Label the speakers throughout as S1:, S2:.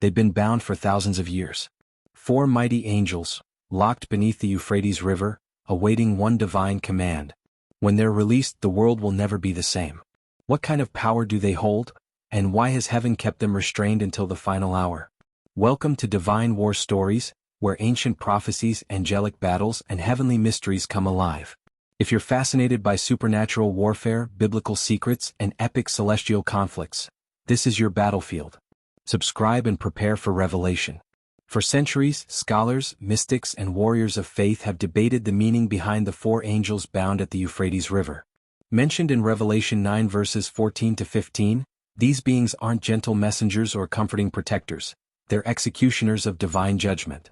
S1: They've been bound for thousands of years. 4 mighty angels, locked beneath the Euphrates River, awaiting one divine command. When they're released, the world will never be the same. What kind of power do they hold, and why has heaven kept them restrained until the final hour? Welcome to Divine War Stories, where ancient prophecies, angelic battles, and heavenly mysteries come alive. If you're fascinated by supernatural warfare, biblical secrets, and epic celestial conflicts, this is your battlefield. Subscribe and prepare for revelation. For centuries, scholars, mystics, and warriors of faith have debated the meaning behind the 4 angels bound at the Euphrates River. Mentioned in Revelation 9 verses 14 to 15, these beings aren't gentle messengers or comforting protectors, they're executioners of divine judgment.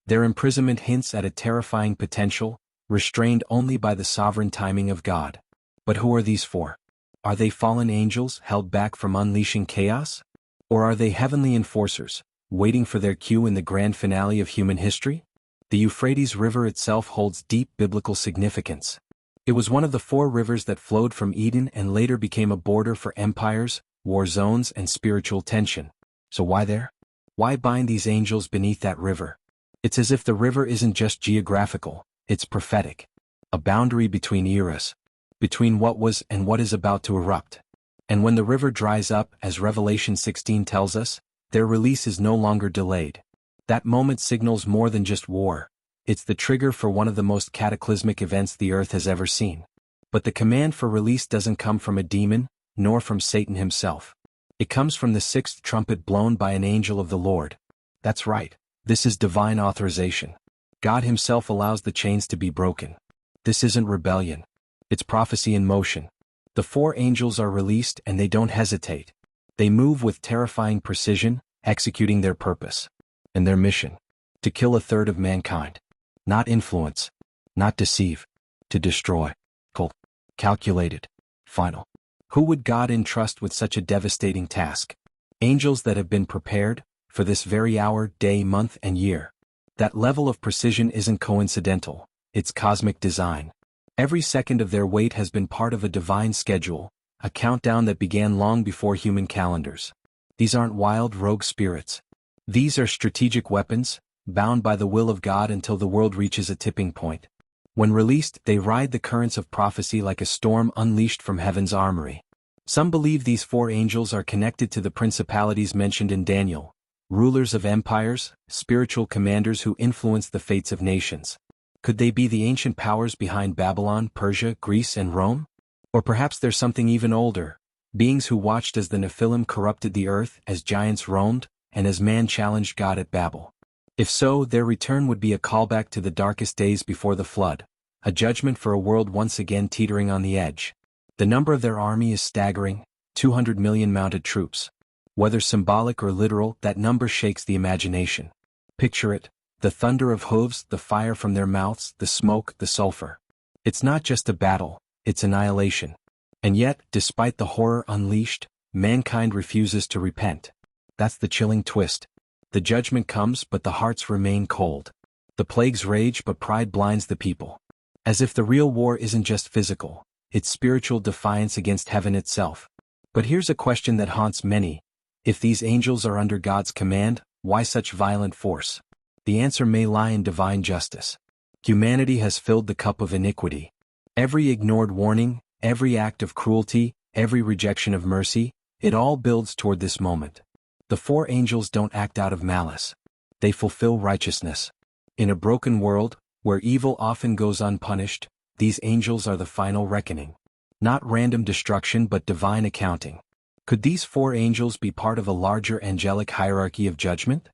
S1: Their imprisonment hints at a terrifying potential, restrained only by the sovereign timing of God. But who are these 4? Are they fallen angels held back from unleashing chaos? Or are they heavenly enforcers, waiting for their cue in the grand finale of human history? The Euphrates River itself holds deep biblical significance. It was one of the 4 rivers that flowed from Eden and later became a border for empires, war zones, and spiritual tension. So why there? Why bind these angels beneath that river? It's as if the river isn't just geographical, it's prophetic. A boundary between eras, between what was and what is about to erupt. And when the river dries up, as Revelation 16 tells us, their release is no longer delayed. That moment signals more than just war. It's the trigger for one of the most cataclysmic events the earth has ever seen. But the command for release doesn't come from a demon, nor from Satan himself. It comes from the 6th trumpet blown by an angel of the Lord. That's right, this is divine authorization. God himself allows the chains to be broken. This isn't rebellion. It's prophecy in motion. The 4 angels are released and they don't hesitate. They move with terrifying precision, executing their purpose. And their mission: to kill 1/3 of mankind. Not influence, not deceive, to destroy. Cold, calculated, final. Who would God entrust with such a devastating task? Angels that have been prepared for this very hour, day, month, and year. That level of precision isn't coincidental, it's cosmic design. Every second of their wait has been part of a divine schedule, a countdown that began long before human calendars. These aren't wild, rogue spirits. These are strategic weapons, bound by the will of God until the world reaches a tipping point. When released, they ride the currents of prophecy like a storm unleashed from heaven's armory. Some believe these 4 angels are connected to the principalities mentioned in Daniel, rulers of empires, spiritual commanders who influence the fates of nations. Could they be the ancient powers behind Babylon, Persia, Greece, and Rome? Or perhaps there's something even older, beings who watched as the Nephilim corrupted the earth, as giants roamed, and as man challenged God at Babel. If so, their return would be a callback to the darkest days before the flood, a judgment for a world once again teetering on the edge. The number of their army is staggering, 200 million mounted troops. Whether symbolic or literal, that number shakes the imagination. Picture it, the thunder of hooves, the fire from their mouths, the smoke, the sulfur. It's not just a battle, it's annihilation. And yet, despite the horror unleashed, mankind refuses to repent. That's the chilling twist. The judgment comes, but the hearts remain cold. The plagues rage, but pride blinds the people. As if the real war isn't just physical, it's spiritual defiance against heaven itself. But here's a question that haunts many. If these angels are under God's command, why such violent force? The answer may lie in divine justice. Humanity has filled the cup of iniquity. Every ignored warning, every act of cruelty, every rejection of mercy, it all builds toward this moment. The 4 angels don't act out of malice. They fulfill righteousness. In a broken world, where evil often goes unpunished, these angels are the final reckoning. Not random destruction but divine accounting. Could these 4 angels be part of a larger angelic hierarchy of judgment?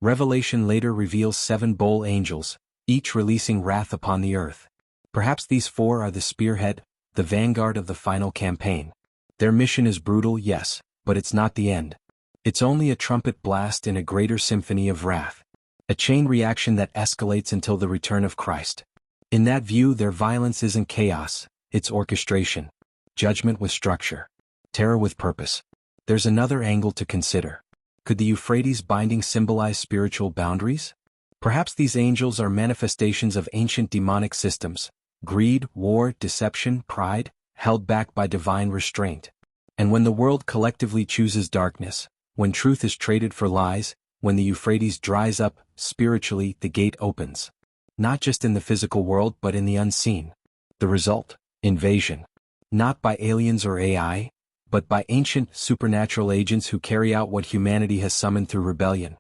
S1: Revelation later reveals 7 bowl angels, each releasing wrath upon the earth. Perhaps these 4 are the spearhead, the vanguard of the final campaign. Their mission is brutal, yes, but it's not the end. It's only a trumpet blast in a greater symphony of wrath. A chain reaction that escalates until the return of Christ. In that view, their violence isn't chaos, it's orchestration. Judgment with structure. Terror with purpose. There's another angle to consider. Could the Euphrates binding symbolize spiritual boundaries? Perhaps these angels are manifestations of ancient demonic systems. Greed, war, deception, pride, held back by divine restraint. And when the world collectively chooses darkness, when truth is traded for lies, when the Euphrates dries up, spiritually the gate opens. Not just in the physical world but in the unseen. The result? Invasion. Not by aliens or AI, but by ancient, supernatural agents who carry out what humanity has summoned through rebellion.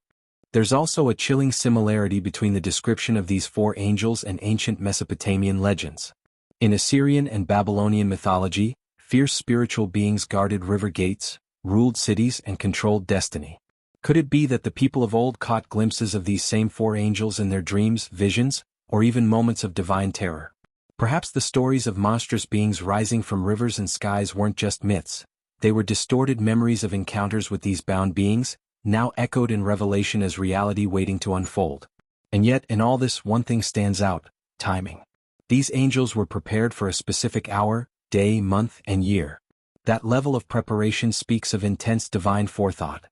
S1: There's also a chilling similarity between the description of these four angels and ancient Mesopotamian legends. In Assyrian and Babylonian mythology, fierce spiritual beings guarded river gates, ruled cities and controlled destiny. Could it be that the people of old caught glimpses of these same four angels in their dreams, visions, or even moments of divine terror? Perhaps the stories of monstrous beings rising from rivers and skies weren't just myths. They were distorted memories of encounters with these bound beings, now echoed in Revelation as reality waiting to unfold. And yet in all this one thing stands out: timing. These angels were prepared for a specific hour, day, month, and year. That level of preparation speaks of intense divine forethought.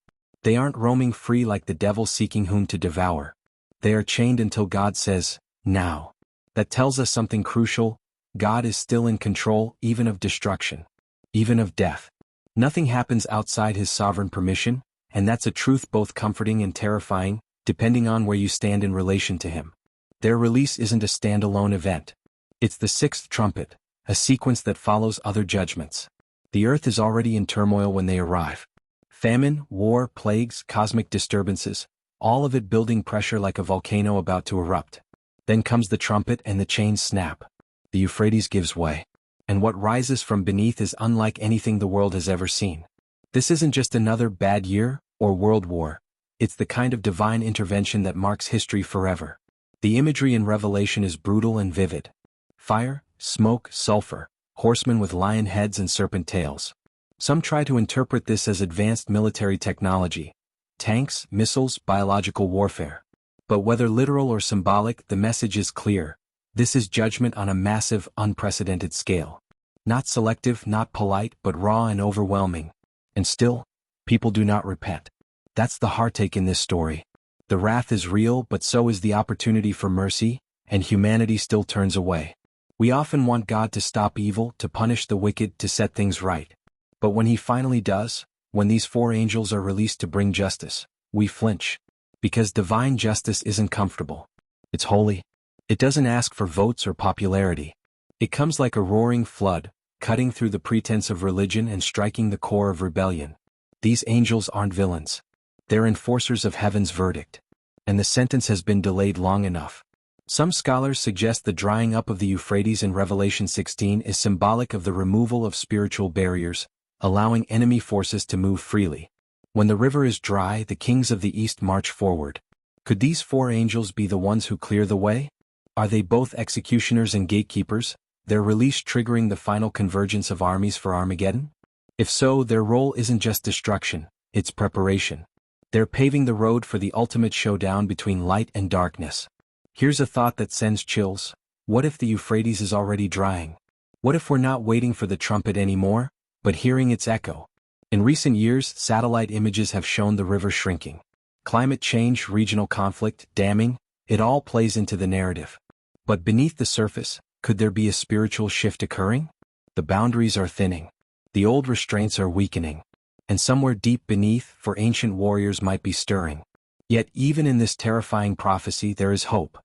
S1: They aren't roaming free like the devil seeking whom to devour. They are chained until God says, now. That tells us something crucial: God is still in control, even of destruction. Even of death. Nothing happens outside His sovereign permission, and that's a truth both comforting and terrifying, depending on where you stand in relation to Him. Their release isn't a standalone event. It's the sixth trumpet, a sequence that follows other judgments. The earth is already in turmoil when they arrive. Famine, war, plagues, cosmic disturbances, all of it building pressure like a volcano about to erupt. Then comes the trumpet and the chains snap. The Euphrates gives way. And what rises from beneath is unlike anything the world has ever seen. This isn't just another bad year or world war. It's the kind of divine intervention that marks history forever. The imagery in Revelation is brutal and vivid. Fire, smoke, sulfur, horsemen with lion heads and serpent tails. Some try to interpret this as advanced military technology. Tanks, missiles, biological warfare. But whether literal or symbolic, the message is clear. This is judgment on a massive, unprecedented scale. Not selective, not polite, but raw and overwhelming. And still, people do not repent. That's the heartache in this story. The wrath is real, but so is the opportunity for mercy, and humanity still turns away. We often want God to stop evil, to punish the wicked, to set things right. But when He finally does, when these four angels are released to bring justice, we flinch. Because divine justice isn't comfortable. It's holy. It doesn't ask for votes or popularity. It comes like a roaring flood, cutting through the pretense of religion and striking the core of rebellion. These angels aren't villains. They're enforcers of heaven's verdict. And the sentence has been delayed long enough. Some scholars suggest the drying up of the Euphrates in Revelation 16 is symbolic of the removal of spiritual barriers, allowing enemy forces to move freely. When the river is dry, the kings of the east march forward. Could these four angels be the ones who clear the way? Are they both executioners and gatekeepers, their release triggering the final convergence of armies for Armageddon? If so, their role isn't just destruction, it's preparation. They're paving the road for the ultimate showdown between light and darkness. Here's a thought that sends chills. What if the Euphrates is already drying? What if we're not waiting for the trumpet anymore, but hearing its echo? In recent years, satellite images have shown the river shrinking. Climate change, regional conflict, damming, it all plays into the narrative. But beneath the surface, could there be a spiritual shift occurring? The boundaries are thinning. The old restraints are weakening. And somewhere deep beneath, for ancient warriors might be stirring. Yet even in this terrifying prophecy there is hope.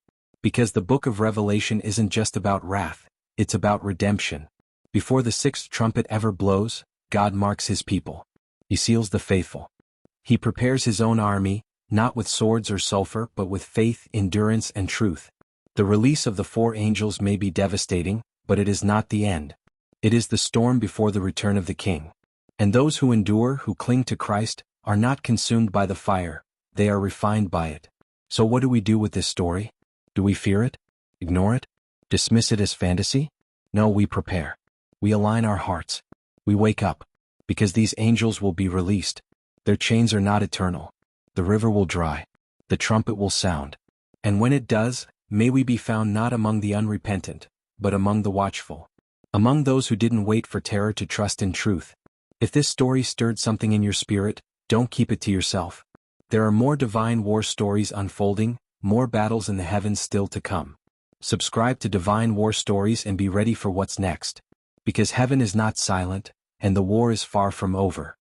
S1: Because the book of Revelation isn't just about wrath, it's about redemption. Before the sixth trumpet ever blows, God marks His people. He seals the faithful. He prepares His own army, not with swords or sulfur but with faith, endurance, and truth. The release of the four angels may be devastating, but it is not the end. It is the storm before the return of the King. And those who endure, who cling to Christ, are not consumed by the fire, they are refined by it. So what do we do with this story? Do we fear it? Ignore it? Dismiss it as fantasy? No, we prepare. We align our hearts. We wake up. Because these angels will be released. Their chains are not eternal. The river will dry. The trumpet will sound. And when it does, may we be found not among the unrepentant, but among the watchful. Among those who didn't wait for terror to trust in truth. If this story stirred something in your spirit, don't keep it to yourself. There are more divine war stories unfolding, more battles in the heavens still to come. Subscribe to Divine War Stories and be ready for what's next. Because heaven is not silent, and the war is far from over.